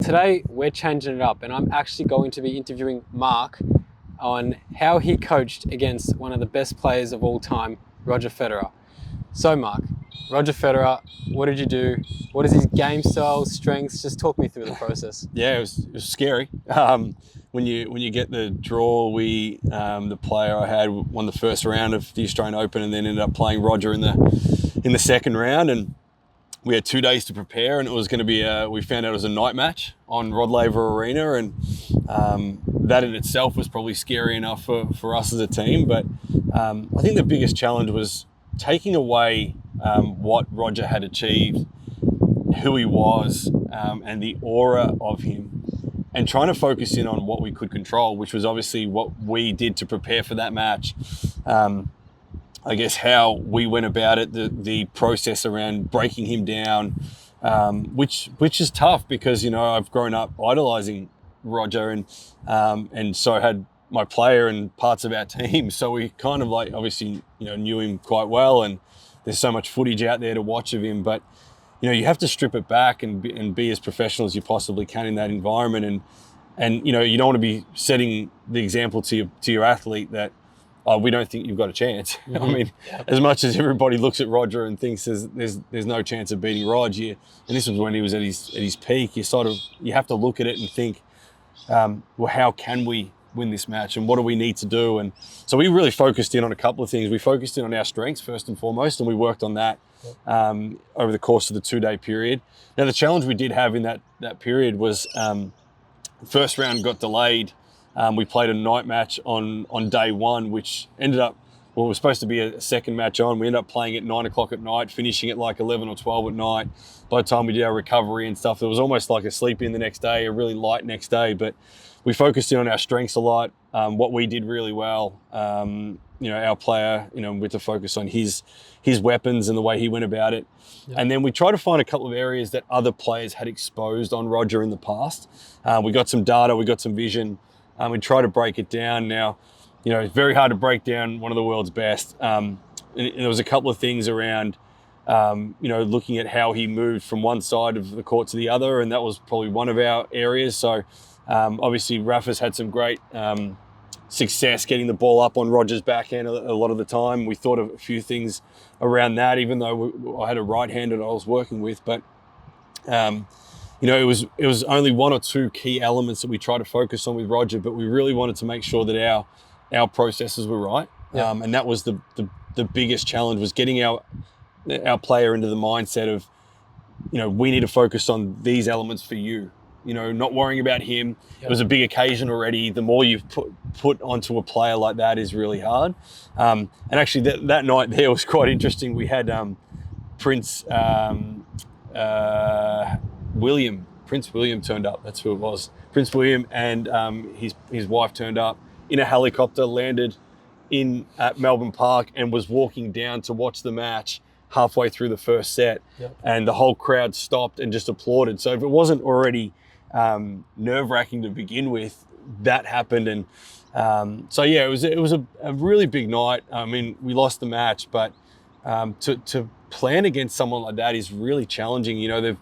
today we're changing it up and I'm actually going to be interviewing Mark on how he coached against one of the best players of all time, Roger Federer. So Mark, Roger Federer, what did you do? What is his game style, strengths? Just talk me through the process. Yeah, it was scary. When you get the draw, the player I had won the first round of the Australian Open and then ended up playing Roger in the second round, and we had 2 days to prepare, and it was going to be we found out it was a night match on Rod Laver Arena, and that in itself was probably scary enough for us as a team. But I think the biggest challenge was taking away what Roger had achieved, who he was, and the aura of him, and trying to focus in on what we could control, which was obviously what we did to prepare for that match. I guess how we went about it, the process around breaking him down, which is tough because, you know, I've grown up idolizing Roger and so had my player and parts of our team. So we kind of like obviously, you know, knew him quite well, and there's so much footage out there to watch of him. But, you know, you have to strip it back and be as professional as you possibly can in that environment. And you know, you don't want to be setting the example to your athlete that, oh, we don't think you've got a chance. Mm-hmm. I mean, as much as everybody looks at Roger and thinks there's no chance of beating Rog, and this was when he was at his peak, you have to look at it and think, well, how can we win this match and what do we need to do? And so we really focused in on a couple of things. We focused in on our strengths first and foremost, and we worked on that over the course of the 2-day period. Now, the challenge we did have in that period was the first round got delayed. We played a night match on day one, which ended up, well, it was supposed to be a second match on. We ended up playing at 9 o'clock at night, finishing at like 11 or 12 at night. By the time we did our recovery and stuff, it was almost like a sleep in the next day, a really light next day. But we focused in on our strengths a lot, what we did really well. You know, our player, you know, with the focus on his weapons and the way he went about it. Yeah. And then we tried to find a couple of areas that other players had exposed on Roger in the past. We got some data, we got some vision. We try to break it down. Now, you know, it's very hard to break down one of the world's best. And there was a couple of things around, you know, looking at how he moved from one side of the court to the other, and that was probably one of our areas. So obviously Rafa's had some great success getting the ball up on Roger's backhand a lot of the time. We thought of a few things around that, even though I had a right-hander I was working with. But you know, it was only one or two key elements that we tried to focus on with Roger, but we really wanted to make sure that our processes were right. Yeah. And that was the biggest challenge, was getting our player into the mindset of, you know, we need to focus on these elements for you. You know, not worrying about him. Yep. It was a big occasion already. The more you've put onto a player like that is really hard. And actually that night there was quite interesting. We had Prince William turned up. That's who it was. Prince William and his wife turned up in a helicopter, landed at Melbourne Park, and was walking down to watch the match halfway through the first set. Yep. And the whole crowd stopped and just applauded. So if it wasn't already nerve-wracking to begin with, that happened. And so yeah, it was a really big night. I mean, we lost the match, but to plan against someone like that is really challenging. You know,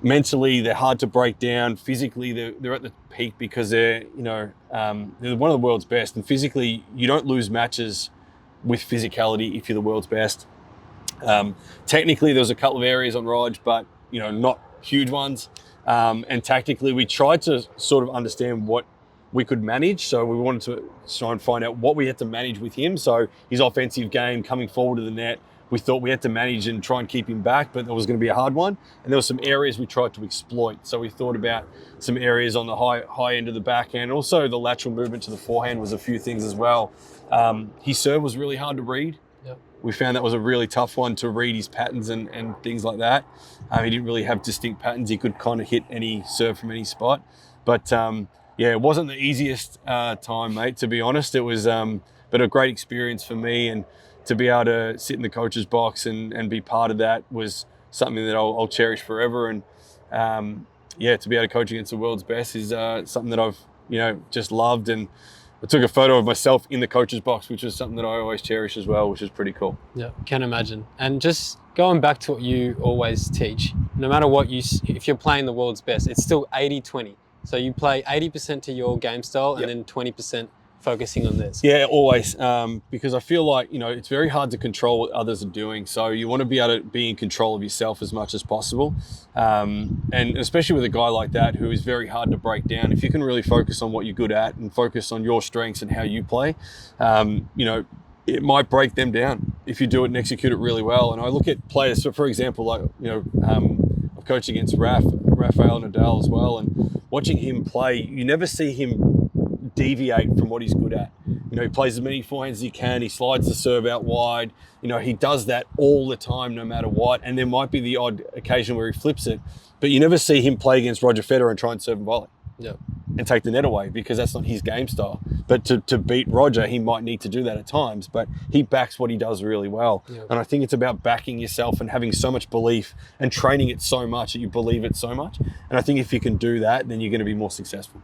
mentally they're hard to break down. Physically they're at the peak because they're one of the world's best. And physically, you don't lose matches with physicality if you're the world's best. Technically there was a couple of areas on Rog, but you know, not huge ones. And tactically we tried to sort of understand what we could manage. So we wanted to try and find out what we had to manage with him. So his offensive game coming forward to the net, we thought we had to manage and try and keep him back, but that was going to be a hard one. And there were some areas we tried to exploit. So we thought about some areas on the high end of the backhand. Also the lateral movement to the forehand was a few things as well. His serve was really hard to read. Yep. We found that was a really tough one to read his patterns and things like that. He didn't really have distinct patterns. He could kind of hit any serve from any spot. But yeah, it wasn't the easiest time, mate, to be honest. It was but a great experience for me, and to be able to sit in the coach's box and be part of that was something that I'll cherish forever. And yeah, to be able to coach against the world's best is something that I've, you know, just loved. And I took a photo of myself in the coach's box, which is something that I always cherish as well, which is pretty cool. Yeah, can imagine. And just going back to what you always teach, no matter what if you're playing the world's best, it's still 80-20. So you play 80% to your game style and then 20% focusing on this. Yeah, always. Because I feel like, it's very hard to control what others are doing. So you want to be able to be in control of yourself as much as possible. And especially with a guy like that who is very hard to break down, if you can really focus on what you're good at and focus on your strengths and how you play, it might break them down if you do it and execute it really well. And I look at players, so for example, like, I've coached against Rafael Nadal as well, and watching him play, you never see him deviate from what he's good at. He plays as many forehands as he can, he slides the serve out wide, he does that all the time no matter what, and there might be the odd occasion where he flips it, but you never see him play against Roger Federer and try and serve and volley. Yeah. And take the net away, because that's not his game style. But to beat Roger, he might need to do that at times, but he backs what he does really well. Yeah. And I think it's about backing yourself and having so much belief and training it so much that you believe it so much. And I think if you can do that, then you're going to be more successful.